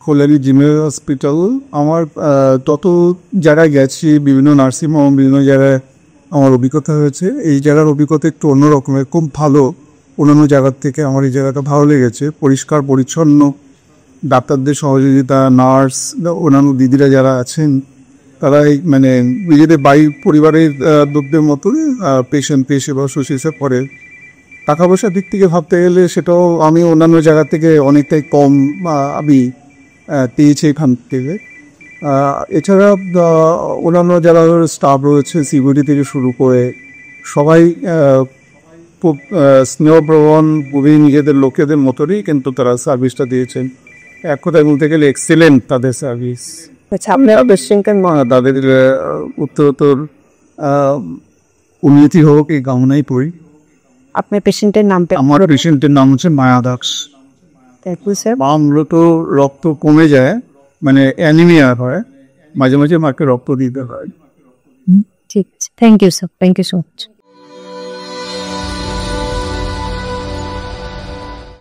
Kalyani general hospital আমার তত জায়গায় গেছি, বিভিন্ন নার্সিংহোম, বিভিন্ন জায়গায় আমার অভিজ্ঞতা হয়েছে। এই জায়গার অভিজ্ঞতা একটু অন্যরকমের, খুব ভালো। অন্যান্য জায়গার থেকে আমার এই জায়গাটা ভালো লেগেছে। পরিষ্কার পরিচ্ছন্ন, ডাক্তারদের সহযোগিতা, নার্স, অন্যান্য দিদিরা যারা আছেন তারা মানে নিজেদের পরিবারের লোকদের মতোই পেশেন্ট সেবা শুশ্রূষা করে। টাকা পয়সার দিক থেকে ভাবতে গেলে সেটাও আমি অন্যান্য জায়গা থেকে অনেকটাই কম আমি পেয়েছি এখান থেকে। এছাড়া অন্যান্য যারা স্টাফ রয়েছে, সিকিউরিটি থেকে শুরু করে সবাই খুব স্নেহপ্রবণ, খুবই নিজেদের লোকেদের মতোই কিন্তু তারা সার্ভিসটা দিয়েছেন। এক কথায় বলতে গেলে এক্সেলেন্ট তাদের সার্ভিস। তাদের উত্তরোত্তর উন্নতি হোক এই কামনাই করি। আপনার পেশেন্টের নাম? আমার পেশেন্টের নাম হচ্ছে মায়া দাস। মা মূলত রক্ত কমে যায়, মানে অ্যানিমিয়া হয়, মাঝে মাঝে মাকে রক্ত দিতে হয়। ঠিক আছে, thank you sir, thank you so much.